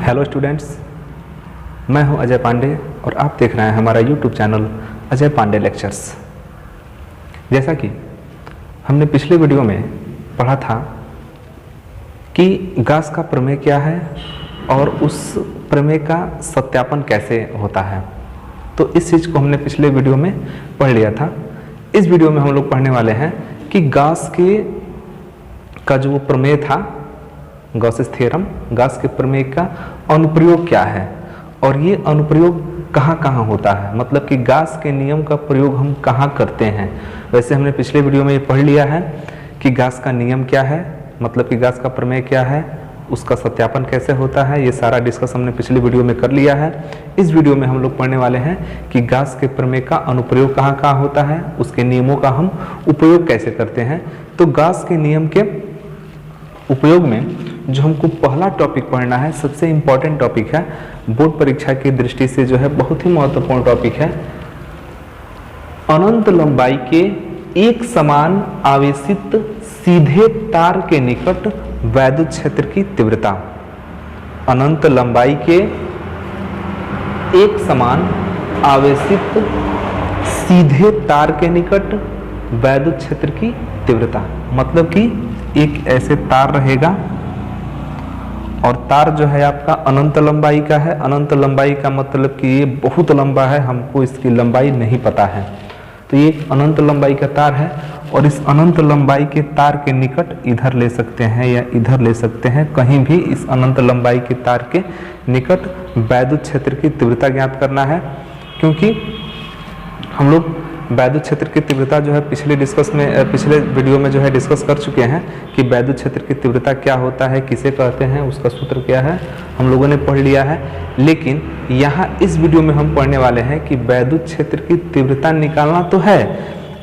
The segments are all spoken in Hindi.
हेलो स्टूडेंट्स, मैं हूं अजय पांडे और आप देख रहे हैं हमारा YouTube channel Ajay Pandey lectures. जैसा कि हमने पिछले वीडियो में पढ़ा था कि गॉस का प्रमेय क्या है और उस प्रमेय का सत्यापन कैसे होता है, तो इस चीज़ को हमने पिछले वीडियो में पढ़ लिया था। इस वीडियो में हम लोग पढ़ने वाले हैं कि गॉस का जो प्रमेय था, गॉसेस थ्योरम, गॉस के प्रमेय का अनुप्रयोग क्या है और ये अनुप्रयोग कहाँ कहाँ होता है, मतलब कि गॉस के नियम का प्रयोग हम कहाँ करते हैं। वैसे हमने पिछले वीडियो में ये पढ़ लिया है कि गॉस का नियम क्या है, मतलब कि गॉस का प्रमेय क्या है, उसका सत्यापन कैसे होता है, ये सारा डिस्कस हमने पिछले वीडियो में कर लिया है। इस वीडियो में हम लोग पढ़ने वाले हैं कि गॉस के प्रमेय का अनुप्रयोग कहाँ कहाँ होता है, उसके नियमों का हम उपयोग कैसे करते हैं। तो गॉस के नियम के उपयोग में जो हमको पहला टॉपिक पढ़ना है, सबसे इम्पॉर्टेंट टॉपिक है, बोर्ड परीक्षा की दृष्टि से जो है बहुत ही महत्वपूर्ण टॉपिक है, अनंत लंबाई के एक समान आवेशित सीधे तार के निकट वैद्युत क्षेत्र की तीव्रता। अनंत लंबाई के एक समान आवेशित सीधे तार के निकट वैद्युत क्षेत्र की तीव्रता, मतलब कि एक ऐसे तार रहेगा और तार जो है आपका अनंत लंबाई का है। अनंत लंबाई का मतलब कि ये बहुत लंबा है, हमको इसकी लंबाई नहीं पता है। तो ये एक अनंत लंबाई का तार है और इस अनंत लंबाई के तार के निकट इधर ले सकते हैं या इधर ले सकते हैं, कहीं भी इस अनंत लंबाई के तार के निकट वैद्युत क्षेत्र की तीव्रता ज्ञात करना है। क्योंकि हम लोग वैद्युत क्षेत्र की तीव्रता जो है पिछले वीडियो में जो है डिस्कस कर चुके हैं कि वैद्युत क्षेत्र की तीव्रता क्या होता है, किसे कहते हैं, उसका सूत्र क्या है, हम लोगों ने पढ़ लिया है। लेकिन यहाँ इस वीडियो में हम पढ़ने वाले हैं कि वैद्युत क्षेत्र की तीव्रता निकालना तो है,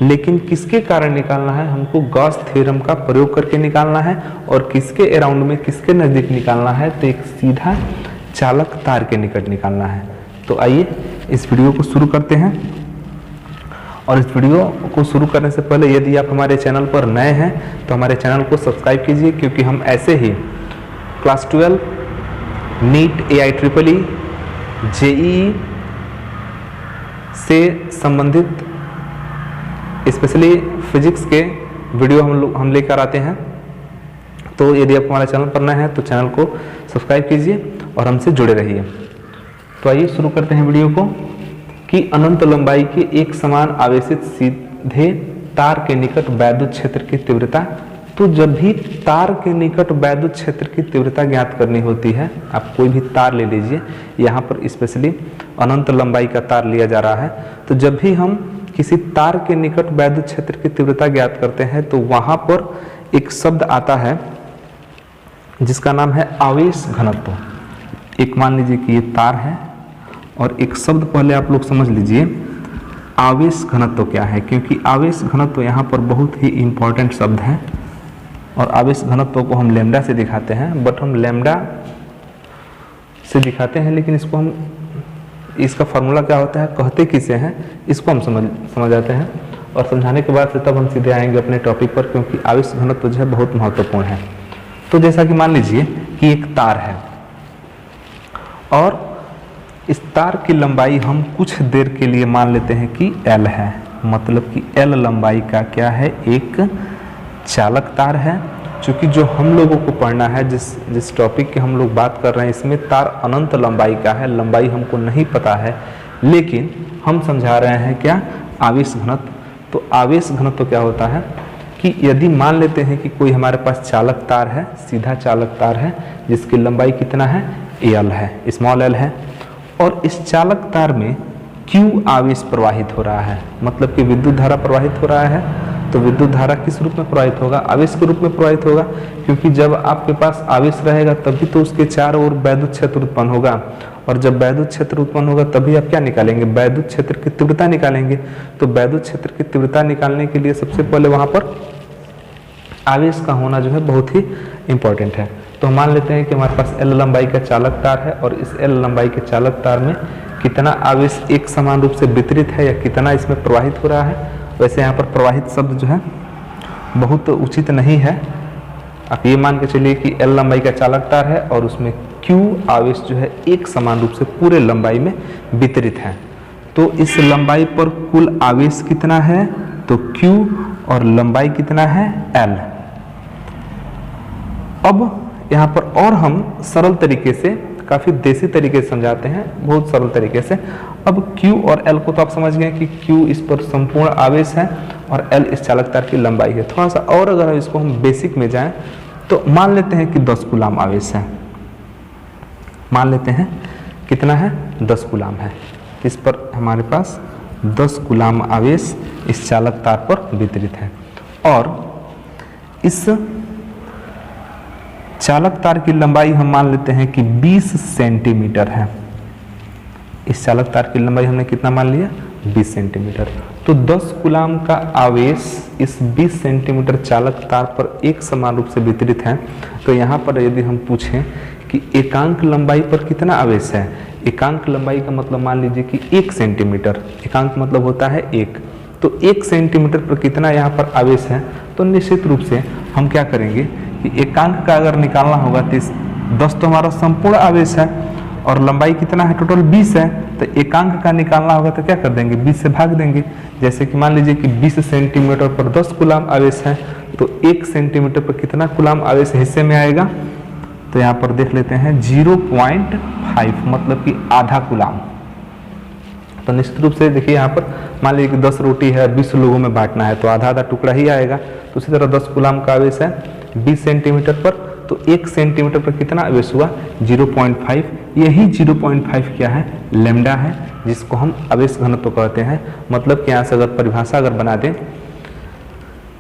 लेकिन किसके कारण निकालना है, हमको गॉस थ्योरम का प्रयोग करके निकालना है। और किसके अराउंड में, किसके नज़दीक निकालना है, तो एक सीधा चालक तार के निकट निकालना है। तो आइए इस वीडियो को शुरू करते हैं। और इस वीडियो को शुरू करने से पहले यदि आप हमारे चैनल पर नए हैं तो हमारे चैनल को सब्सक्राइब कीजिए, क्योंकि हम ऐसे ही क्लास 12, नीट, AIEEE, JEE से संबंधित स्पेशली फिजिक्स के वीडियो हम लेकर आते हैं। तो यदि आप हमारे चैनल पर नए हैं तो चैनल को सब्सक्राइब कीजिए और हमसे जुड़े रहिए। तो आइए शुरू करते हैं वीडियो को कि अनंत लंबाई के एक समान आवेशित सीधे तार के निकट वैद्युत क्षेत्र की तीव्रता। तो जब भी तार के निकट वैद्युत क्षेत्र की तीव्रता ज्ञात करनी होती है, आप कोई भी तार ले लीजिए, यहाँ पर स्पेशली अनंत लंबाई का तार लिया जा रहा है। तो जब भी हम किसी तार के निकट वैद्युत क्षेत्र की तीव्रता ज्ञात करते हैं तो वहाँ पर एक शब्द आता है जिसका नाम है आवेश घनत्व। एक मान लीजिए कि ये तार है और एक शब्द पहले आप लोग समझ लीजिए, आवेश घनत्व क्या है, क्योंकि आवेश घनत्व यहाँ पर बहुत ही इम्पोर्टेंट शब्द है। और आवेश घनत्व को हम लैम्डा से दिखाते हैं, बट हम लैम्डा से दिखाते हैं, लेकिन इसका फार्मूला क्या होता है, कहते किसे हैं, इसको हम समझ जाते हैं। और समझाने के बाद से तब हम सीधे आएंगे अपने टॉपिक पर, क्योंकि आवेश घनत्व जो है बहुत महत्वपूर्ण है। तो जैसा कि मान लीजिए कि एक तार है और इस तार की लंबाई हम कुछ देर के लिए मान लेते हैं कि L है, मतलब कि L लंबाई का क्या है, एक चालक तार है। क्योंकि जो हम लोगों को पढ़ना है, जिस टॉपिक की हम लोग बात कर रहे हैं, इसमें तार अनंत लंबाई का है, लंबाई हमको नहीं पता है, लेकिन हम समझा रहे हैं क्या, आवेश घनत्व। तो आवेश घनत्व क्या होता है कि यदि मान लेते हैं कि कोई हमारे पास चालक तार है, सीधा चालक तार है, जिसकी लंबाई कितना है, L है, स्मॉल l है, और इस चालक तार में Q आवेश प्रवाहित हो रहा है, मतलब कि विद्युत धारा प्रवाहित हो रहा है। तो विद्युत धारा किस रूप में प्रवाहित होगा, आवेश के रूप में प्रवाहित होगा, क्योंकि जब आपके पास आवेश रहेगा तभी तो उसके चारों ओर वैद्युत क्षेत्र उत्पन्न होगा, और जब वैद्युत क्षेत्र उत्पन्न होगा तभी आप क्या निकालेंगे, वैद्युत क्षेत्र की तीव्रता निकालेंगे। तो वैद्युत क्षेत्र की तीव्रता निकालने के लिए सबसे पहले वहां पर आवेश का होना जो है बहुत ही इंपॉर्टेंट है। तो हम मान लेते हैं कि हमारे पास L लंबाई का चालक तार है और इस L लंबाई के चालक तार में कितना आवेश एक समान रूप से वितरित है या कितना इसमें प्रवाहित हो रहा है। वैसे यहाँ पर प्रवाहित शब्द जो है बहुत उचित नहीं है, आप ये मान के चलिए कि L लंबाई का चालक तार है और उसमें Q आवेश जो है एक समान रूप से पूरे लंबाई में वितरित है। तो इस लंबाई पर कुल आवेश कितना है, तो Q, और लंबाई कितना है, L। अब यहाँ पर और हम सरल तरीके से, काफी देसी तरीके से समझाते हैं, बहुत सरल तरीके से। अब Q और L को तो आप समझ गए कि Q इस पर संपूर्ण आवेश है और L इस चालक तार की लंबाई है। थोड़ा सा और अगर इसको हम बेसिक में जाएं तो मान लेते हैं कि 10 कूलाम आवेश है, मान लेते हैं कितना है, 10 कूलाम है। इस पर हमारे पास 10 कूलाम आवेश इस चालक तार पर वितरित है और इस चालक तार की लंबाई हम मान लेते हैं कि 20 सेंटीमीटर है। इस चालक तार की लंबाई हमने कितना मान लिया, 20 सेंटीमीटर। तो 10 कूलाम का आवेश इस 20 सेंटीमीटर चालक तार पर एक समान रूप से वितरित है। तो यहाँ पर यदि हम पूछें कि एकांक लंबाई पर कितना आवेश है, एकांक लंबाई का मतलब मान लीजिए कि 1 सेंटीमीटर, एकांक मतलब होता है 1, तो 1 सेंटीमीटर पर कितना यहाँ पर आवेश है, तो निश्चित रूप से हम क्या करेंगे कि एकांक का अगर निकालना होगा तो 10 तो हमारा संपूर्ण आवेश है और लंबाई कितना है, टोटल 20 है, तो एकांक का निकालना होगा तो क्या कर देंगे, 20 से भाग देंगे। जैसे कि मान लीजिए कि 20 सेंटीमीटर पर 10 कूलाम आवेश है, तो 1 सेंटीमीटर पर कितना कूलाम आवेश हिस्से में आएगा, तो यहाँ पर देख लेते हैं 0.5, मतलब कि आधा कूलाम। तो निश्चित रूप से देखिए यहाँ पर मान लीजिए कि 10 रोटी है, 20 लोगों में बांटना है, तो आधा आधा टुकड़ा ही आएगा। तो उसी तरह 10 कूलाम का आवेश है 20 सेंटीमीटर पर, तो 1 सेंटीमीटर पर कितना आवेश हुआ, 0.5। यही 0.5 क्या है, लैम्डा है, जिसको हम आवेश घनत्व कहते हैं। मतलब कि यहाँ से अगर परिभाषा अगर बना दें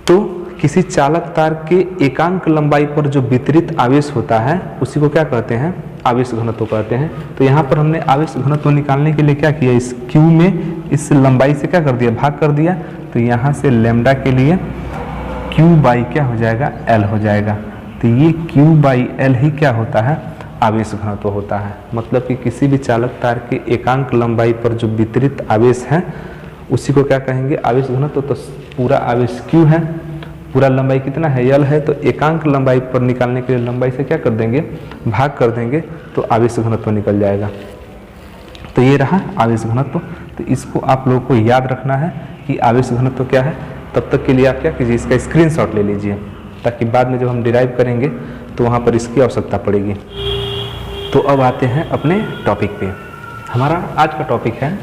तो किसी चालक तार के एकांक लंबाई पर जो वितरित आवेश होता है उसी को क्या कहते हैं, आवेश घनत्व कहते हैं। तो यहाँ पर हमने आवेश घनत्व निकालने के लिए क्या किया, इस Q में इस लंबाई से क्या कर दिया, भाग कर दिया। तो यहाँ से लैम्डा के लिए Q बाई क्या हो जाएगा, L हो जाएगा। तो ये Q बाई L ही क्या होता है, आवेश घनत्व होता है। मतलब कि किसी भी चालक तार के एकांक लंबाई पर जो वितरित आवेश है उसी को क्या कहेंगे, आवेश घनत्व। तो पूरा आवेश Q है, पूरा लंबाई कितना है, L है, तो एकांक लंबाई पर निकालने के लिए लंबाई से क्या कर देंगे, भाग कर देंगे, तो आवेश घनत्व निकल जाएगा। तो ये रहा आवेश घनत्व। तो इसको आप लोगों को याद रखना है कि आवेश घनत्व क्या है। तब तक के लिए आप क्या कीजिए, इसका स्क्रीनशॉट ले लीजिए, ताकि बाद में जब हम डिराइव करेंगे तो वहाँ पर इसकी आवश्यकता पड़ेगी। तो अब आते हैं अपने टॉपिक पे। हमारा आज का टॉपिक है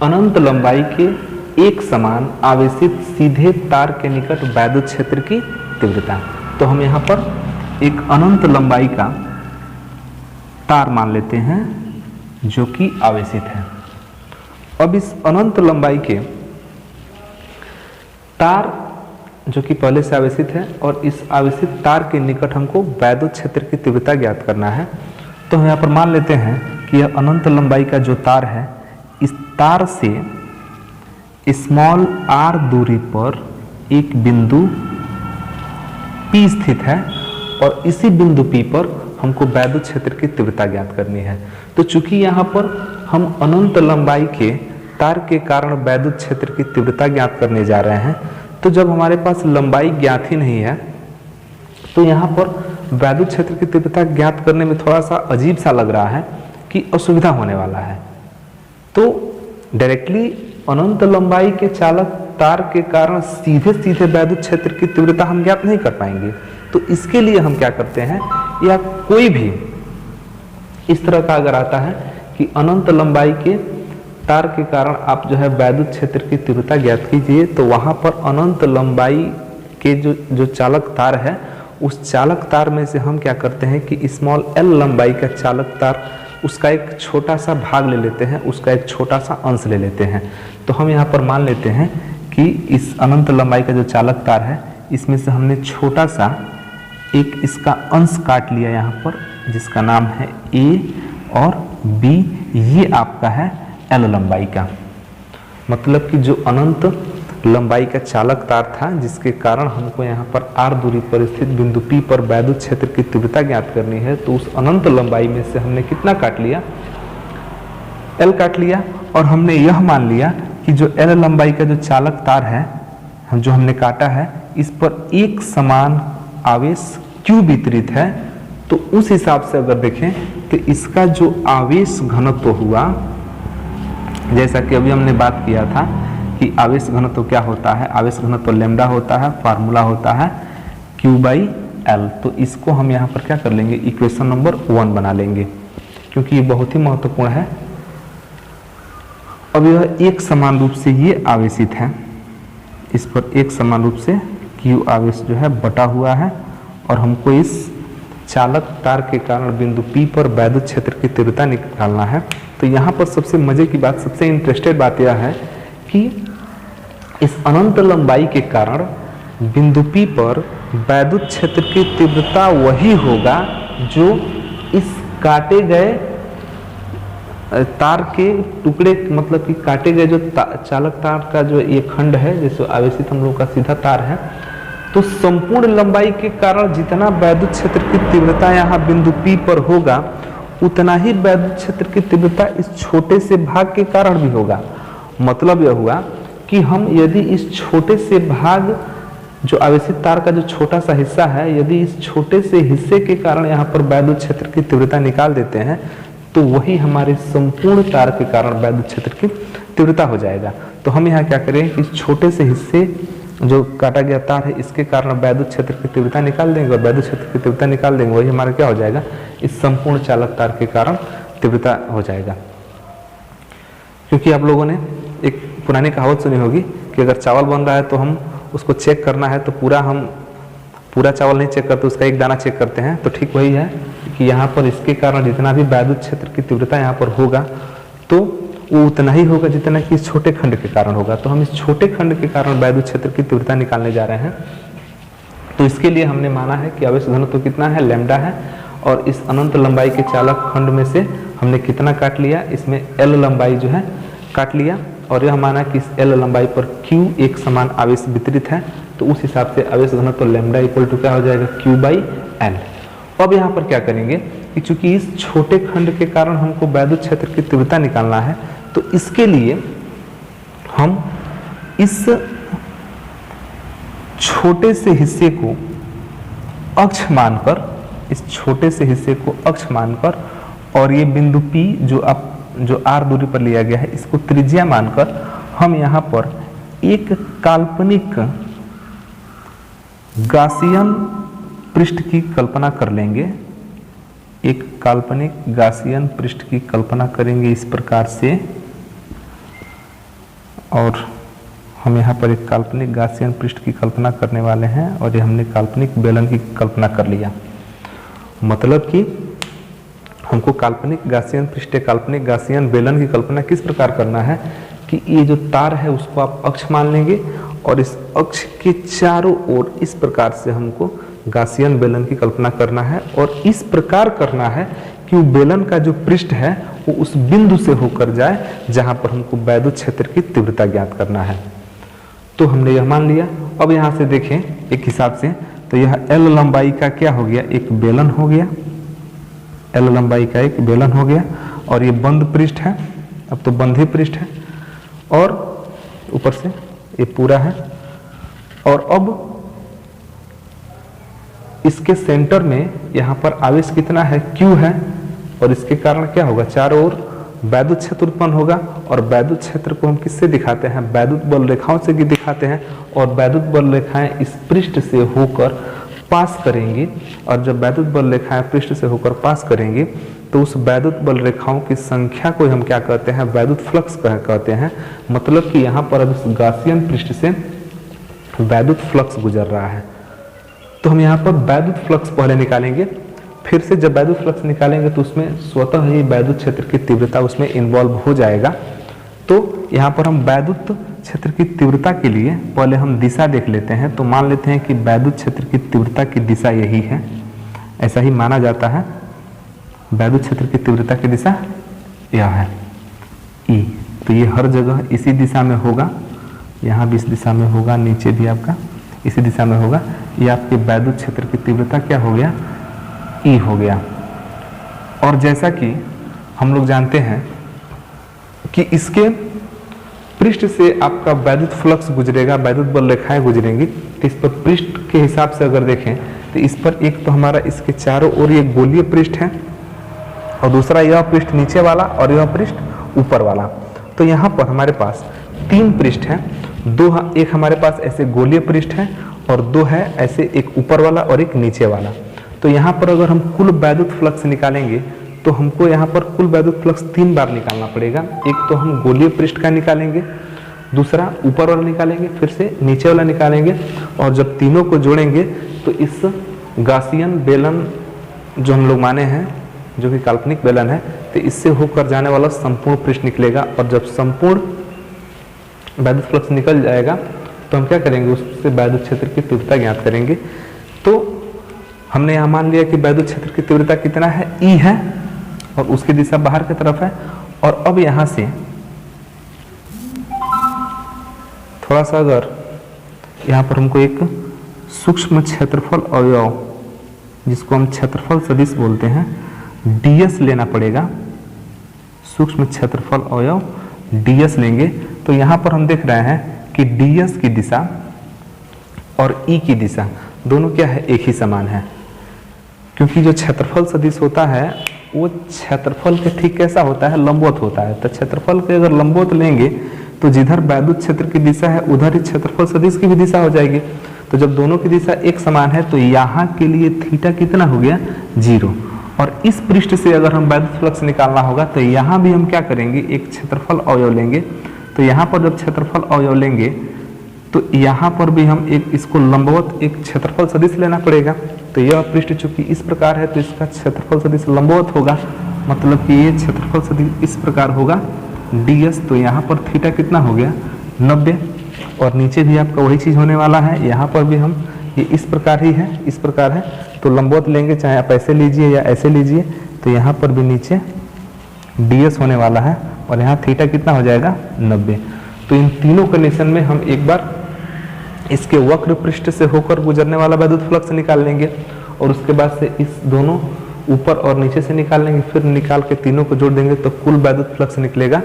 अनंत लंबाई के एक समान आवेशित सीधे तार के निकट वैद्युत क्षेत्र की तीव्रता। तो हम यहाँ पर एक अनंत लंबाई का तार मान लेते हैं जो कि आवेशित है। अब इस अनंत लंबाई के तार जो कि पहले से आवेशित है और इस आवेशित तार के निकट हमको वैद्युत क्षेत्र की तीव्रता ज्ञात करना है। तो हम यहाँ पर मान लेते हैं कि यह अनंत लंबाई का जो तार है, इस तार से स्मॉल r दूरी पर एक बिंदु P स्थित है और इसी बिंदु P पर हमको वैद्युत क्षेत्र की तीव्रता ज्ञात करनी है। तो चूंकि यहाँ पर हम अनंत लंबाई के तार के कारण वैद्युत क्षेत्र की तीव्रता ज्ञात करने जा रहे हैं, तो जब हमारे पास लंबाई ज्ञात ही नहीं है तो यहाँ पर वैद्युत क्षेत्र की तीव्रता ज्ञात करने में थोड़ा सा अजीब सा लग रहा है कि असुविधा होने वाला है। तो डायरेक्टली अनंत लंबाई के चालक तार के कारण सीधे सीधे वैद्युत क्षेत्र की तीव्रता हम ज्ञात नहीं कर पाएंगे। तो इसके लिए हम क्या करते हैं, या कोई भी इस तरह का अगर आता है कि अनंत लंबाई के तार के कारण आप जो है वैद्युत क्षेत्र की तीव्रता ज्ञात कीजिए, तो वहां पर अनंत लंबाई के जो चालक तार है उस चालक तार में से हम क्या करते हैं कि स्मॉल l लंबाई का चालक तार, उसका एक छोटा सा भाग ले लेते हैं, उसका एक छोटा सा अंश ले लेते हैं। तो हम यहाँ पर मान लेते हैं कि इस अनंत लंबाई का जो चालक तार है इसमें से हमने छोटा सा एक इसका अंश काट लिया यहाँ पर, जिसका नाम है A और B। ये आपका है L लंबाई का। मतलब कि जो अनंत लंबाई का चालक तार था जिसके कारण हमको यहाँ पर r दूरी पर स्थित बिंदु P पर वैद्युत क्षेत्र की तीव्रता ज्ञात करनी है, तो उस अनंत लंबाई में से हमने कितना काट लिया, L काट लिया। और हमने यह मान लिया कि जो L लंबाई का जो चालक तार है जो हमने काटा है, इस पर एक समान आवेश Q वितरित है, तो उस हिसाब से अगर देखें तो इसका जो आवेश घनत्व हुआ, जैसा कि अभी हमने बात किया था कि आवेश घनत्व क्या होता है, आवेश घनत्व लैम्डा होता है, फार्मूला होता है Q/L। तो इसको हम यहाँ पर क्या कर लेंगे, इक्वेशन नंबर 1 बना लेंगे, क्योंकि ये बहुत ही महत्वपूर्ण है। अब यह एक समान रूप से ये आवेशित है, इस पर एक समान रूप से Q आवेश जो है बटा हुआ है, और हमको इस चालक तार के कारण बिंदु P पर वैद्युत क्षेत्र की तीव्रता निकालना है। तो यहाँ पर सबसे मजे की बात, सबसे इंटरेस्टेड बात यह है कि इस अनंत लंबाई के कारण बिंदु P पर वैद्युत क्षेत्र की तीव्रता वही होगा जो इस काटे गए तार के टुकड़े, मतलब कि काटे गए जो चालक तार का जो ये खंड है, जैसे आवेशित हम लोग का सीधा तार है, तो संपूर्ण लंबाई के कारण जितना वैद्युत क्षेत्र की तीव्रता यहाँ बिंदु P पर होगा, उतना ही वैद्युत क्षेत्र की तीव्रता इस छोटे से भाग के कारण भी होगा। मतलब यह हुआ कि हम यदि इस छोटे से भाग, जो आवेशित तार का जो छोटा सा हिस्सा है, यदि इस छोटे से हिस्से के कारण यहाँ पर वैद्युत क्षेत्र की तीव्रता निकाल देते हैं, तो वही हमारे संपूर्ण तार के कारण वैद्युत क्षेत्र की तीव्रता हो जाएगा। तो हम यहाँ क्या करें कि इस छोटे से हिस्से जो काटा गया तार है, इसके कारण वैद्युत क्षेत्र की तीव्रता निकाल देंगे, और वैद्युत क्षेत्र की तीव्रता निकाल देंगे, वही हमारा क्या हो जाएगा, इस संपूर्ण चालक तार के कारण तीव्रता हो जाएगा। क्योंकि आप लोगों ने एक पुरानी कहावत सुनी होगी कि अगर चावल बन रहा है तो हम उसको चेक करना है तो पूरा चावल नहीं चेक करते, उसका एक दाना चेक करते हैं। तो ठीक वही है कि यहाँ पर इसके कारण जितना भी वैद्युत क्षेत्र की तीव्रता यहाँ पर होगा, तो वो उतना ही होगा जितना कि इस छोटे खंड के कारण होगा। तो हम इस छोटे खंड के कारण वैद्युत क्षेत्र की तीव्रता निकालने जा रहे हैं। तो इसके लिए हमने माना है कि आवेश घनत्व कितना है, लैम्डा है, और इस अनंत लंबाई के चालक खंड में से हमने कितना काट लिया, इसमें L लंबाई जो है काट लिया, और यह माना कि इस L लंबाई पर Q एक समान आवेश वितरित है। तो उस हिसाब से आवेश घनत्व लैम्डा इक्वल टू क्या हो जाएगा, Q/L। अब यहाँ पर क्या करेंगे कि चूंकि इस छोटे खंड के कारण हमको वैद्युत क्षेत्र की तीव्रता निकालना है, तो इसके लिए हम इस छोटे से हिस्से को अक्ष मानकर, इस छोटे से हिस्से को अक्ष मानकर, और ये बिंदु P जो R दूरी पर लिया गया है, इसको त्रिज्या मानकर हम यहाँ पर एक काल्पनिक गासियन पृष्ठ की कल्पना कर लेंगे। एक काल्पनिक गासियन पृष्ठ की कल्पना करेंगे इस प्रकार से, और हम यहाँ पर एक काल्पनिक गासियन पृष्ठ की कल्पना करने वाले हैं, और ये हमने काल्पनिक बेलन की कल्पना कर लिया। मतलब कि हमको काल्पनिक गासियन पृष्ठ, काल्पनिक गासियन बेलन की कल्पना किस प्रकार करना है कि ये जो तार है उसको आप अक्ष मान लेंगे, और इस अक्ष के चारों ओर इस प्रकार से हमको गासियन बेलन की कल्पना करना है, और इस प्रकार करना है कि वो बेलन का जो पृष्ठ है वो उस बिंदु से होकर जाए जहां पर हमको वैद्युत क्षेत्र की तीव्रता ज्ञात करना है। तो हमने यह मान लिया। अब यहाँ से देखें एक हिसाब से, तो यह L लंबाई का क्या हो गया, एक बेलन हो गया, L लंबाई का एक बेलन हो गया, और ये बंद पृष्ठ है, अब तो बंद ही पृष्ठ है, और ऊपर से ये पूरा है। और अब इसके सेंटर में यहाँ पर आवेश कितना है, Q है, और इसके कारण क्या होगा, चारों ओर वैद्युत क्षेत्र उत्पन्न होगा। और वैद्युत क्षेत्र को हम किससे दिखाते हैं, वैद्युत बल रेखाओं से दिखाते हैं, और वैद्युत बल रेखाएं इस पृष्ठ से होकर पास करेंगी, और जब वैद्युत बल रेखाएं पृष्ठ से होकर पास करेंगी तो उस वैद्युत बल रेखाओं की संख्या को हम क्या कहते हैं, वैद्युत फ्लक्स कहते हैं। मतलब कि यहाँ पर अब इस गासियन पृष्ठ से वैद्युत फ्लक्स गुजर रहा है। तो हम यहाँ पर वैद्युत फ्लक्स पहले निकालेंगे, फिर से जब वैद्युत फ्लक्स निकालेंगे तो उसमें स्वतः ही वैद्युत क्षेत्र की तीव्रता उसमें इन्वॉल्व हो जाएगा। तो यहाँ पर हम वैद्युत क्षेत्र की तीव्रता के लिए पहले हम दिशा देख लेते हैं। तो मान लेते हैं कि वैद्युत क्षेत्र की तीव्रता की दिशा यही है, ऐसा ही माना जाता है। वैद्युत क्षेत्र की तीव्रता की दिशा यह है E। तो ये हर जगह इसी दिशा में होगा, यहाँ भी इस दिशा में होगा, नीचे भी आपका इसी दिशा में होगा। ये आपके वैद्युत क्षेत्र की तीव्रता क्या हो गया, E हो गया। और जैसा कि हम लोग जानते हैं कि इसके पृष्ठ से आपका वैद्युत फ्लक्स गुजरेगा, वैद्युत बल रेखाएं गुजरेंगी। तो इस पर पृष्ठ के हिसाब से अगर देखें तो इस पर एक तो हमारा इसके चारों ओर एक गोलीय पृष्ठ है और दूसरा यह पृष्ठ नीचे वाला और यह पृष्ठ ऊपर वाला। तो यहाँ पर हमारे पास 3 पृष्ठ हैं, एक हमारे पास ऐसे गोलीय पृष्ठ है और 2 है ऐसे एक ऊपर वाला और एक नीचे वाला। तो यहाँ पर अगर हम कुल वैद्युत फ्लक्स निकालेंगे तो हमको यहाँ पर कुल वैद्युत फ्लक्स 3 बार निकालना पड़ेगा। एक तो हम गोलीय पृष्ठ का निकालेंगे, दूसरा ऊपर वाला निकालेंगे, फिर से नीचे वाला निकालेंगे और जब तीनों को जोड़ेंगे तो इस गासियन बेलन जो हम लोग माने हैं, जो कि काल्पनिक बेलन है, तो इससे होकर जाने वाला संपूर्ण पृष्ठ निकलेगा। और जब संपूर्ण वैद्युत फ्लक्स निकल जाएगा तो हम क्या करेंगे, उससे वैद्युत क्षेत्र की तीव्रता ज्ञात करेंगे। तो हमने यहाँ मान लिया कि वैद्युत क्षेत्र की तीव्रता कितना है, E है और उसकी दिशा बाहर की तरफ है। और अब यहाँ से थोड़ा सा अगर यहाँ पर हमको एक सूक्ष्म क्षेत्रफल अवयव, जिसको हम क्षेत्रफल सदिश बोलते हैं, ds लेना पड़ेगा। सूक्ष्म क्षेत्रफल अवयव ds लेंगे तो यहाँ पर हम देख रहे हैं कि ds की दिशा और E की दिशा दोनों क्या है, एक ही समान है। क्योंकि जो क्षेत्रफल सदिश होता है वो क्षेत्रफल के ठीक कैसा होता है, लंबवत होता है। तो क्षेत्रफल के अगर लंबवत लेंगे तो जिधर वैद्युत क्षेत्र की दिशा है उधर ही क्षेत्रफल सदिश की भी दिशा हो जाएगी। तो जब दोनों की दिशा एक समान है तो यहाँ के लिए थीटा कितना हो गया, 0। और इस पृष्ठ से अगर हम वैद्युत फ्लक्स निकालना होगा तो यहाँ भी हम क्या करेंगे, एक क्षेत्रफल अवयव लेंगे। तो यहाँ पर जब क्षेत्रफल अवयव लेंगे तो यहाँ पर भी हम एक इसको लंबवत एक क्षेत्रफल सदिश लेना पड़ेगा। तो यह पृष्ठ चूंकि इस प्रकार है तो इसका क्षेत्रफल सदिश लंबवत होगा, मतलब कि ये क्षेत्रफल सदिश इस प्रकार होगा ds। तो यहाँ पर थीटा कितना हो गया, 90। और नीचे भी आपका वही चीज होने वाला है, यहाँ पर भी हम ये इस प्रकार ही है, इस प्रकार है। तो लंबवत लेंगे, चाहे आप ऐसे लीजिए या ऐसे लीजिए, तो यहाँ पर भी नीचे ds होने वाला है और यहाँ थीटा कितना हो जाएगा, 90। तो इन तीनों कंडीशन में हम एक बार इसके वक्र पृष्ठ से होकर गुजरने वाला वैद्युत फ्लक्स निकाल लेंगे और उसके बाद से इस दोनों ऊपर और नीचे से निकाल लेंगे, फिर निकाल के तीनों को जोड़ देंगे तो कुल वैद्युत फ्लक्स निकलेगा।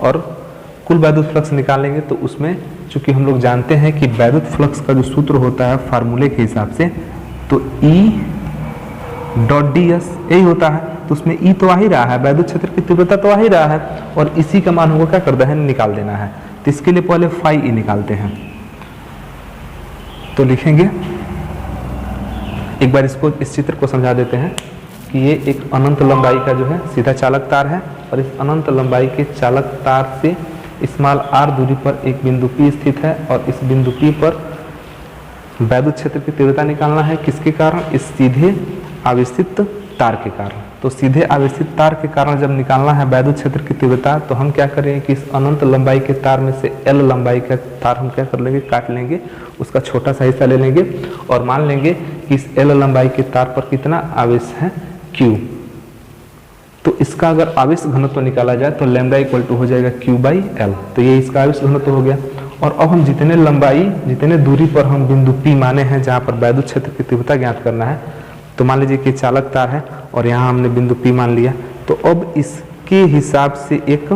और कुल वैद्युत फ्लक्स निकालेंगे तो उसमें चूंकि हम लोग जानते हैं कि वैद्युत फ्लक्स का जो सूत्र होता है फार्मूले के हिसाब से, तो E.ds यही होता है। तो उसमें E तो आ ही रहा है, वैद्युत क्षेत्र की तीव्रता तो आ ही रहा है और इसी का मान हमको क्या करना है, निकाल देना है। तो इसके लिए पहले फाई E निकालते हैं। तो लिखेंगे, एक बार इसको इस चित्र को समझा देते हैं कि ये एक अनंत लंबाई का जो है सीधा चालक तार है और इस अनंत लंबाई के चालक तार से स्मॉल r दूरी पर एक बिंदु P स्थित है और इस बिंदु P पर वैद्युत क्षेत्र की तीव्रता निकालना है। किसके कारण, इस सीधे आवेशित तार के कारण। तो सीधे आवेशित तार के कारण जब निकालना है वैद्युत क्षेत्र की तीव्रता, तो हम क्या करें कि इस अनंत लंबाई के तार में से L लंबाई का तार हम क्या कर लेंगे, काट लेंगे, उसका छोटा सा हिस्सा ले लेंगे और मान लेंगे कि इस L लंबाई के तार पर कितना आवेश है, Q। तो इसका अगर आवेश घनत्व निकाला जाए तो लैम्डा इक्वल टू हो जाएगा Q/L। तो ये इसका आवेश घनत्व हो गया। और अब हम जितने लंबाई, जितने दूरी पर हम बिंदु P माने हैं जहाँ पर वैद्युत क्षेत्र की तीव्रता ज्ञात करना है, तो मान लीजिए कि चालक तार है और यहाँ हमने बिंदु P मान लिया। तो अब इसके हिसाब से एक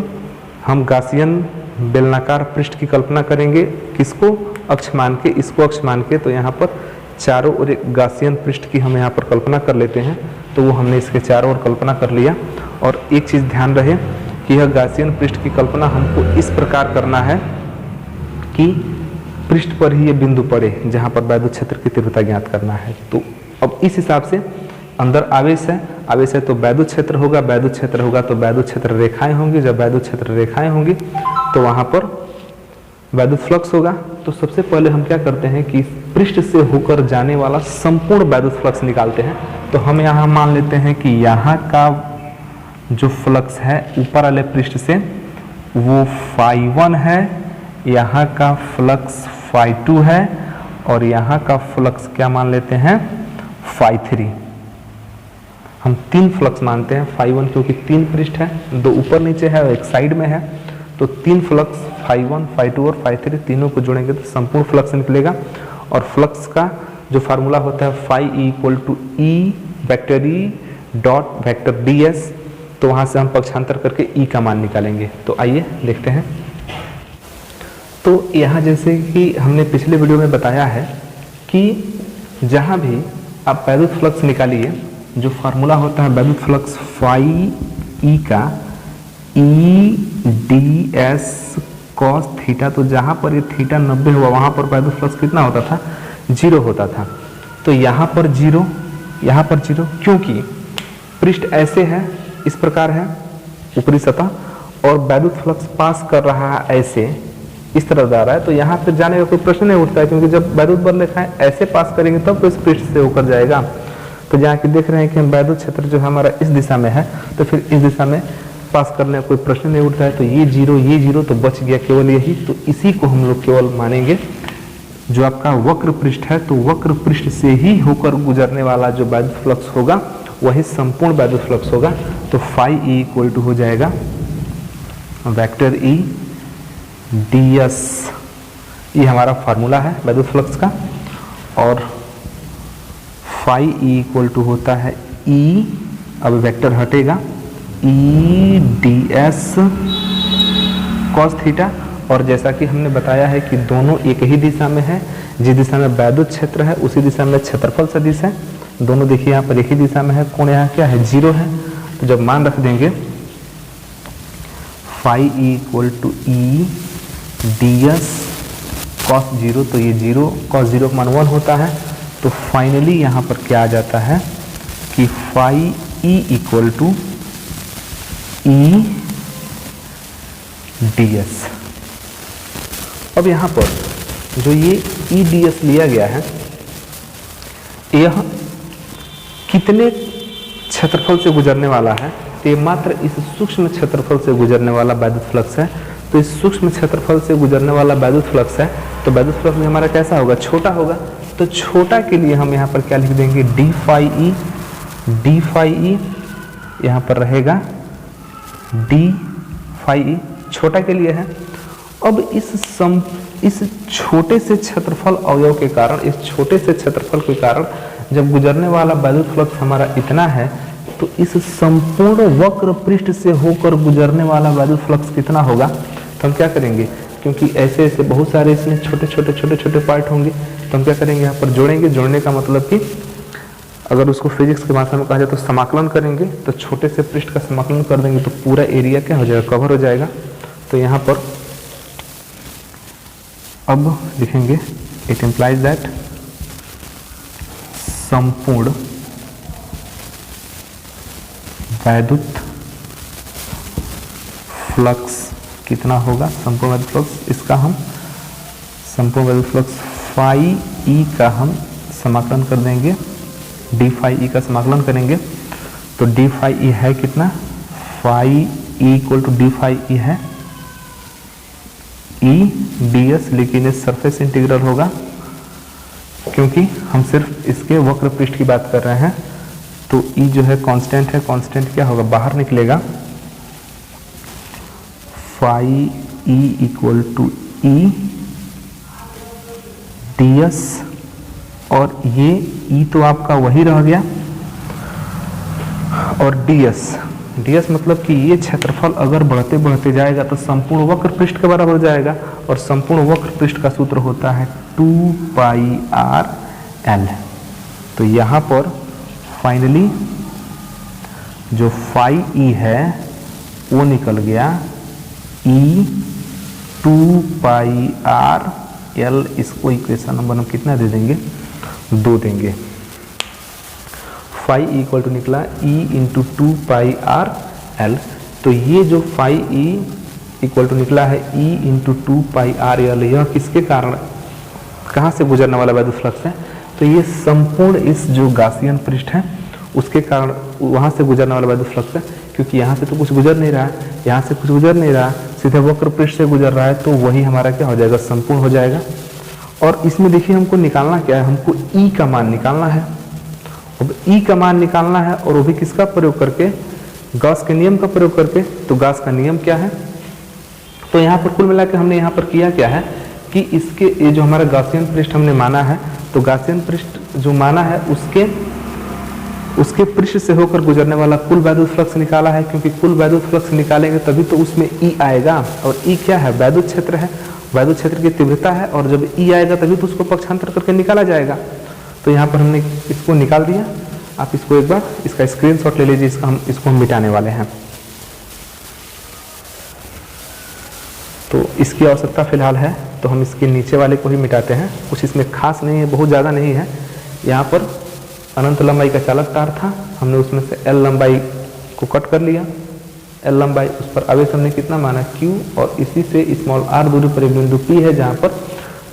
हम गासियन बेलनाकार पृष्ठ की कल्पना करेंगे। किसको अक्ष मान के, इसको अक्ष मान के। तो यहाँ पर चारों ओर एक गासियन पृष्ठ की हम यहाँ पर कल्पना कर लेते हैं। तो वो हमने इसके चारों ओर कल्पना कर लिया। और एक चीज़ ध्यान रहे कि यह गासियन पृष्ठ की कल्पना हमको इस प्रकार करना है कि पृष्ठ पर ही ये बिंदु पड़े जहाँ पर वैद्युत क्षेत्र की तीव्रता ज्ञात करना है। तो अब इस हिसाब से अंदर आवेश है तो वैद्युत क्षेत्र होगा, वैद्युत क्षेत्र होगा तो वैद्युत क्षेत्र रेखाएं होंगी। जब वैद्युत क्षेत्र रेखाएं होंगी तो वहाँ पर वैद्युत फ्लक्स होगा। तो सबसे पहले हम क्या करते हैं कि पृष्ठ से होकर जाने वाला संपूर्ण वैद्युत फ्लक्स निकालते हैं। तो हम यहाँ मान लेते हैं कि यहाँ का जो फ्लक्स है ऊपर वाले पृष्ठ से वो φ1 है, यहाँ का फ्लक्स φ2 है और यहाँ का फ्लक्स क्या मान लेते हैं, φ3। हम 3 फ्लक्स मानते हैं, φ1 क्योंकि 3 पृष्ठ है, 2 ऊपर नीचे है और एक साइड में है। तो 3 फ्लक्स φ1, φ2 और φ3 तीनों को जोड़ेंगे तो संपूर्ण फ्लक्स निकलेगा। और फ्लक्स का जो फार्मूला होता है φ equal to E vector E dot vector ds। तो वहाँ से हम पक्षांतर करके E का मान निकालेंगे। तो आइए देखते हैं। तो यहाँ जैसे कि हमने पिछले वीडियो में बताया है कि जहाँ भी आप वैद्युत फ्लक्स निकालिए, जो फार्मूला होता है वैद्युत फ्लक्स फाई ई का ई डी एस कॉस थीटा, तो जहाँ पर ये थीटा 90 हुआ वहाँ पर वैद्युत फ्लक्स कितना होता था, 0 होता था। तो यहाँ पर 0, यहाँ पर 0, क्योंकि पृष्ठ ऐसे है, इस प्रकार है ऊपरी सतह, और वैद्युत फ्लक्स पास कर रहा है ऐसे, इस तरह जा रहा है, तो यहाँ फिर जाने का कोई प्रश्न नहीं उठता है, क्योंकि जब वैद्युत बल रेखाएं ऐसे पास करेंगे तब तो इस पृष्ठ से होकर जाएगा। तो जहाँ की देख रहे हैं कि हम वैद्युत क्षेत्र जो हमारा इस दिशा में है, तो फिर इस दिशा में पास करने का कोई प्रश्न नहीं उठता है। तो ये 0 तो बच गया केवल यही, तो इसी को हम लोग केवल मानेंगे। जो आपका वक्र पृष्ठ है, तो वक्र पृष्ठ से ही होकर गुजरने वाला जो वैद्युत फ्लक्स होगा वही संपूर्ण वैद्युत फ्लक्स होगा। तो फाई ई इक्वल टू हो जाएगा वेक्टर ई डी एस, ये हमारा फार्मूला है वैद्युत फ्लक्स का, और फाई ई इक्वल टू होता है ई, अब वेक्टर हटेगा, ई डी एस कॉस थीटा। और जैसा कि हमने बताया है कि दोनों एक ही दिशा में है, जिस दिशा में वैद्युत क्षेत्र है उसी दिशा में क्षेत्रफल सदिश है, दोनों देखिए यहाँ पर एक ही दिशा में है। कोण यहाँ क्या है, 0 है। तो जब मान रख देंगे phi E equal to E D S cos 0, तो ये 0 कॉस 0 का मान 1 होता है। तो फाइनली यहाँ पर क्या आ जाता है कि phi E equal to E D S. अब यहाँ पर जो ये ई डी एस लिया गया है, यह कितने क्षेत्रफल से गुजरने वाला है, तो ये मात्र इस सूक्ष्म क्षेत्रफल से गुजरने वाला वैद्युत फ्लक्स है। तो इस सूक्ष्म क्षेत्रफल से गुजरने वाला वैद्युत फ्लक्स है, तो वैद्युत फ्लक्स में हमारा कैसा होगा, छोटा होगा। तो छोटा के लिए हम यहाँ पर क्या लिख देंगे, डी फाई ई, यहाँ पर रहेगा डी फाई ई, छोटा के लिए है। अब इस छोटे से क्षेत्रफल अवयव के कारण, इस छोटे से क्षेत्रफल के कारण जब गुजरने वाला वैद्युत फ्लक्स हमारा इतना है, तो इस संपूर्ण वक्र पृष्ठ से होकर गुजरने वाला वैद्युत फ्लक्स कितना होगा। तो हम क्या करेंगे, क्योंकि ऐसे ऐसे बहुत सारे इसमें छोटे पार्ट होंगे, तो हम क्या करेंगे, यहाँ पर जोड़ेंगे। जोड़ने का मतलब कि अगर उसको फिजिक्स की भाषा में कहा जाए तो समाकलन करेंगे, तो छोटे से पृष्ठ का समाकलन कर देंगे तो पूरा एरिया क्या हो जाएगा, कवर हो जाएगा। तो यहाँ पर अब लिखेंगे, इट इम्प्लाइज दैट संपूर्ण वैद्युत फ्लक्स कितना होगा, संपूर्ण वैद्युत फ्लक्स, इसका हम संपूर्ण वैद्युत फ्लक्स फाई ई का हम समाकलन कर देंगे, डी फाई ई का समाकलन करेंगे। तो डी फाई ई है कितना, phi E equal to D phi E है ई डी एस, लेकिन ये सरफेस इंटीग्रल होगा क्योंकि हम सिर्फ इसके वक्र पृष्ठ की बात कर रहे हैं। तो ई जो है कांस्टेंट है, कांस्टेंट क्या होगा, बाहर निकलेगा, phi E equal to E D S, और ये ई तो आपका वही रह गया, और डी एस मतलब कि ये क्षेत्रफल अगर बढ़ते बढ़ते जाएगा तो संपूर्ण वक्र पृष्ठ के बराबर जाएगा, और संपूर्ण वक्र पृष्ठ का सूत्र होता है 2 पाई आर एल। तो यहाँ पर फाइनली जो फाई ई है वो निकल गया ई 2 पाई आर एल। इसको इक्वेशन नंबर हम कितना दे देंगे, 2 देंगे। फाई ई इक्वल टू निकला ई इंटू 2 पाई आर एल। तो ये जो फाई ई इक्वल टू निकला है ई इंटू 2 पाई आर एल, यह किसके कारण, कहाँ से गुजरने वाला वैद्युत फ्लक्स है, तो ये संपूर्ण इस जो गासियन पृष्ठ है उसके कारण वहाँ से गुजरने वाला वैद्युत फ्लक्स है। क्योंकि यहाँ से तो कुछ गुजर नहीं रहा है, यहाँ से कुछ गुजर नहीं रहा, सीधे वक्र पृष्ठ से गुजर रहा है, तो वही हमारा क्या हो जाएगा, संपूर्ण हो जाएगा। और इसमें देखिए हमको निकालना क्या है, हमको ई का मान निकालना है। अब ई का मान निकालना है, और वो भी किसका प्रयोग करके, गॉस के नियम का प्रयोग करके। तो गॉस का नियम क्या है, तो यहाँ पर कुल मिलाकर हमने यहाँ पर किया क्या है कि इसके ये जो हमारा गॉसियन पृष्ठ हमने माना है, तो गॉसियन पृष्ठ जो माना है उसके पृष्ठ से होकर गुजरने वाला कुल वैद्युत फ्लक्स निकाला है। क्योंकि कुल वैद्युत फ्लक्स निकालेंगे तभी तो उसमें ई आएगा, और ई क्या है, वैद्युत क्षेत्र है, वैद्युत क्षेत्र की तीव्रता है, और जब ई आएगा तभी तो उसको पक्षांतर करके निकाला जाएगा। तो यहाँ पर हमने इसको निकाल दिया। आप इसको एक बार इसका स्क्रीनशॉट ले लीजिए, इसको हम मिटाने वाले हैं। तो इसकी आवश्यकता फिलहाल है, तो हम इसके नीचे वाले को ही मिटाते हैं। कुछ इसमें खास नहीं है, बहुत ज़्यादा नहीं है। यहाँ पर अनंत लंबाई का चालक तार था, हमने उसमें से L लंबाई को कट कर लिया। L लंबाई, उस पर आवेश हमने कितना माना Q, और इसी से स्मॉल r दूरी पर एक बिंदु P है जहाँ पर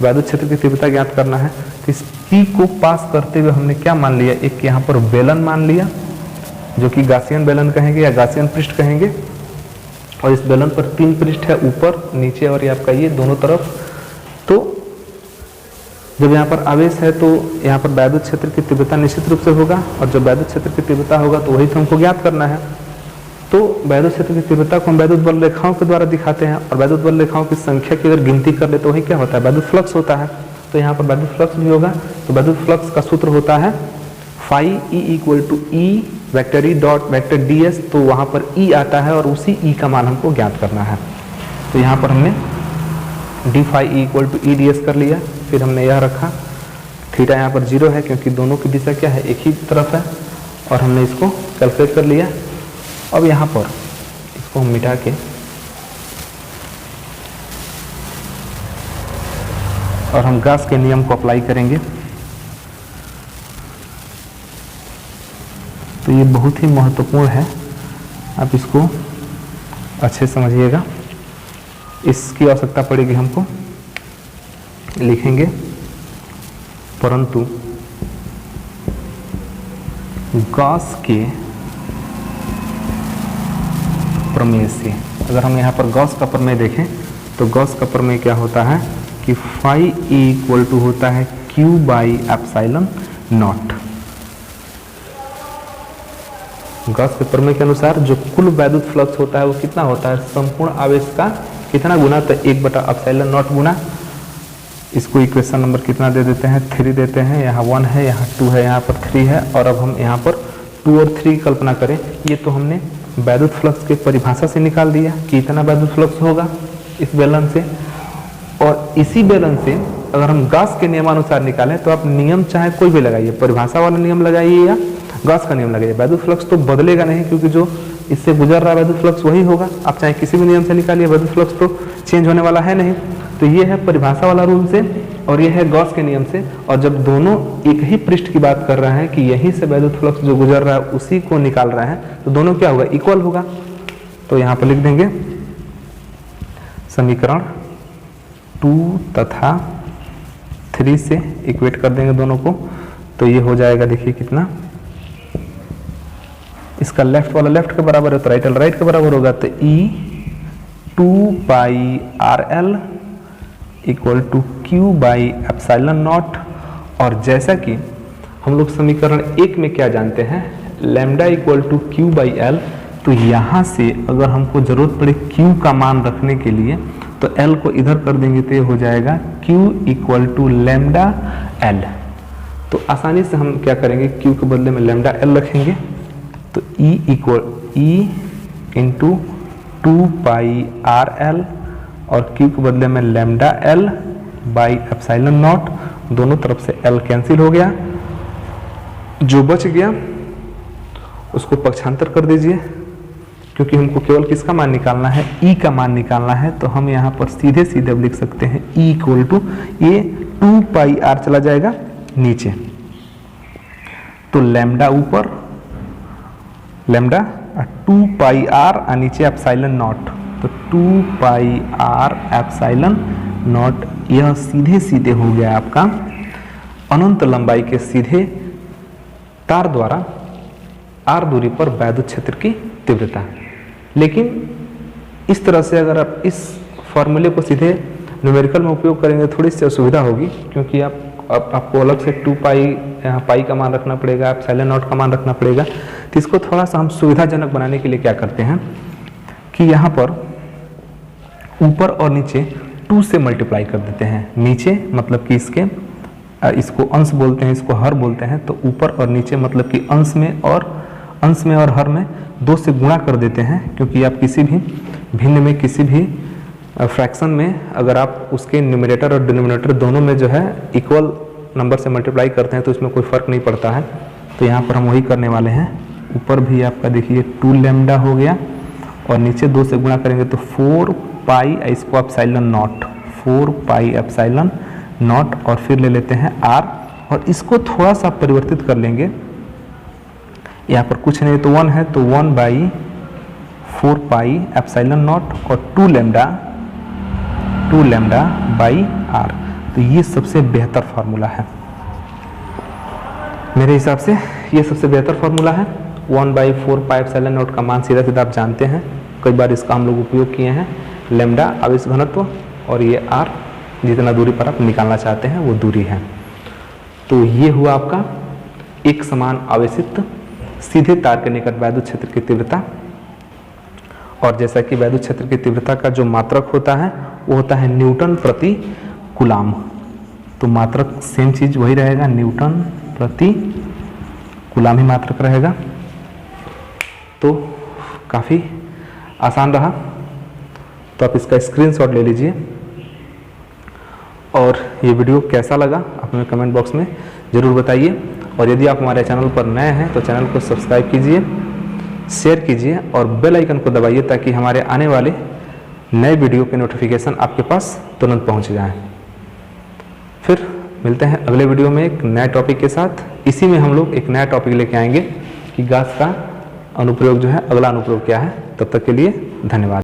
वैद्युत क्षेत्र की तीव्रता ज्ञात करना है। तो इस P को पास करते हुए हमने क्या मान लिया, एक यहाँ पर बेलन मान लिया, जो कि गासियन बेलन कहेंगे या गासियन पृष्ठ कहेंगे। और इस बेलन पर 3 पृष्ठ है, ऊपर, नीचे और ये आपका ये दोनों तरफ। तो जब यहाँ पर आवेश है तो यहाँ पर वैद्युत क्षेत्र की तीव्रता निश्चित रूप से होगा, और जब वैद्युत क्षेत्र की तीव्रता होगा तो वही तो हमको ज्ञात करना है। तो वैद्युत क्षेत्र की तीव्रता को हम वैद्युत बल रेखाओं के द्वारा दिखाते हैं, और वैद्युत बल रेखाओं की संख्या की अगर गिनती कर ले तो वही क्या होता है, वैद्युत फ्लक्स होता है। तो यहाँ पर वैद्युत फ्लक्स भी होगा। तो वैद्युत फ्लक्स का सूत्र होता है phi E = E vector E dot vector ds। तो वहाँ पर E आता है और उसी E का मान हमको ज्ञात करना है। तो यहाँ पर हमने d phi E = E ds कर लिया। फिर हमने यह रखा, थीटा यहाँ पर 0 है क्योंकि दोनों की दिशा क्या है, एक ही तरफ है, और हमने इसको कैलकुलेट कर लिया। अब यहाँ पर इसको हम मिटा के और हम गॉस के नियम को अप्लाई करेंगे। तो ये बहुत ही महत्वपूर्ण है, आप इसको अच्छे समझिएगा। इसकी आवश्यकता पड़ेगी हमको, लिखेंगे, परंतु गॉस के प्रमेय से, अगर हम यहाँ पर गॉस का प्रमेय देखें तो गॉस का प्रमेय क्या होता है कि phi E = होता है Q/ε0। गॉस के प्रमेय के अनुसार जो कुल वैद्युत फ्लक्स होता है वो कितना होता है, संपूर्ण आवेश का कितना गुना, तो 1/ε0 गुना। इसको इक्वेशन नंबर कितना दे देते हैं, 3 देते हैं। यहाँ 1 है, यहाँ 2 है, यहाँ पर 3 है। और अब हम यहाँ पर 2 और 3 की कल्पना करें। ये तो हमने वैद्युत फ्लक्स के परिभाषा से निकाल दिया कि इतना वैद्युत फ्लक्स होगा इस बेलन से। और इसी बेलन से अगर हम गॉस के नियमानुसार निकालें तो आप नियम चाहे कोई भी लगाइए, परिभाषा वाला नियम लगाइए या गॉस का नियम लगाइए, वैद्युत फ्लक्स तो बदलेगा नहीं, क्योंकि जो इससे गुजर रहा वैद्युत फ्लक्स वही होगा। आप चाहे किसी भी नियम से निकालिए, वैद्युत फ्लक्स तो चेंज होने वाला है नहीं। तो ये है परिभाषा वाला रूल से, और ये है गॉस के नियम से। और जब दोनों एक ही पृष्ठ की बात कर रहे हैं कि यहीं से वैद्युत फ्लक्स जो गुजर रहा है उसी को निकाल रहे हैं, तो दोनों क्या होगा, इक्वल होगा। तो यहाँ पर लिख देंगे समीकरण 2 तथा 3 से इक्वेट कर देंगे दोनों को। तो ये हो जाएगा, देखिए कितना, इसका लेफ्ट वाला लेफ्ट के बराबर है तो राइट वाला राइट के बराबर होगा। तो E 2πRL = Q/ε0। और जैसा कि हम लोग समीकरण 1 में क्या जानते हैं, लैम्डा = Q/L। तो यहाँ से अगर हमको जरूरत पड़े Q का मान रखने के लिए तो L को इधर कर देंगे तो ये हो जाएगा Q = λL। तो आसानी से हम क्या करेंगे, Q के बदले में λL रखेंगे। तो E × 2πRL और Q के बदले में λL/ε0। दोनों तरफ से L कैंसिल हो गया, जो बच गया उसको पक्षांतर कर दीजिए, क्योंकि हमको केवल किसका मान निकालना है, E का मान निकालना है। तो हम यहाँ पर सीधे सीधे अब लिख सकते हैं E = ये 2πR चला जाएगा नीचे, तो लैम्डा ऊपर, लैम्डा 2πR और नीचे ε0। तो 2πR/ε0 यह सीधे सीधे हो गया आपका अनंत लंबाई के सीधे तार द्वारा r दूरी पर वैद्युत क्षेत्र की तीव्रता। लेकिन इस तरह से अगर आप इस फॉर्मूले को सीधे न्यूमेरिकल में उपयोग करेंगे थोड़ी सी असुविधा होगी, क्योंकि आपको अलग से 2π यहाँ पाई का मान रखना पड़ेगा, ε0 का मान रखना पड़ेगा। तो इसको थोड़ा सा हम सुविधाजनक बनाने के लिए क्या करते हैं कि यहाँ पर ऊपर और नीचे 2 से मल्टीप्लाई कर देते हैं। नीचे मतलब कि इसको अंश बोलते हैं, इसको हर बोलते हैं। तो ऊपर और नीचे मतलब कि अंश में और हर में 2 से गुणा कर देते हैं, क्योंकि आप किसी भी भिन्न में किसी भी फ्रैक्शन में अगर आप उसके न्यूमरेटर और डिनोमिनेटर दोनों में जो है इक्वल नंबर से मल्टीप्लाई करते हैं तो इसमें कोई फ़र्क नहीं पड़ता है, तो यहाँ पर हम वही करने वाले हैं। ऊपर भी आपका देखिए 2 लैम्डा हो गया और नीचे 2 से गुणा करेंगे तो 4 पाई इसको epsilon not, 4 pi epsilon not, और फिर ले लेते हैं r और इसको थोड़ा सा परिवर्तित कर लेंगे। यहाँ पर कुछ नहीं तो 1 है तो 1/4 पाई एप्सिलॉन नॉट और 2 लैम्डा बाई r। तो ये सबसे बेहतर फार्मूला है मेरे हिसाब से, ये सबसे बेहतर फार्मूला है। 1/4 पाई एप्सिलॉन नॉट का मान सीधा सीधा आप जानते हैं, कई बार इसका हम लोग उपयोग किए हैं। लैम्डा आवेश घनत्व और ये r जितना दूरी पर आप निकालना चाहते हैं वो दूरी है। तो ये हुआ आपका एक समान आवेशित सीधे तार के निकट वैद्युत क्षेत्र की तीव्रता। और जैसा कि वैद्युत क्षेत्र की तीव्रता का जो मात्रक होता है वो होता है न्यूटन प्रति कूलाम। तो मात्रक सेम चीज वही रहेगा, न्यूटन प्रति कूलाम ही मात्रक रहेगा। तो काफ़ी आसान रहा, तो आप इसका स्क्रीनशॉट ले लीजिए। और ये वीडियो कैसा लगा आप हमें कमेंट बॉक्स में ज़रूर बताइए। और यदि आप हमारे चैनल पर नए हैं तो चैनल को सब्सक्राइब कीजिए, शेयर कीजिए और बेल आइकन को दबाइए ताकि हमारे आने वाले नए वीडियो के नोटिफिकेशन आपके पास तुरंत पहुंच जाएं। फिर मिलते हैं अगले वीडियो में एक नए टॉपिक के साथ। इसी में हम लोग एक नया टॉपिक लेके आएंगे कि गैस का अनुप्रयोग जो है, अगला अनुप्रयोग क्या है। तब तक के लिए धन्यवाद।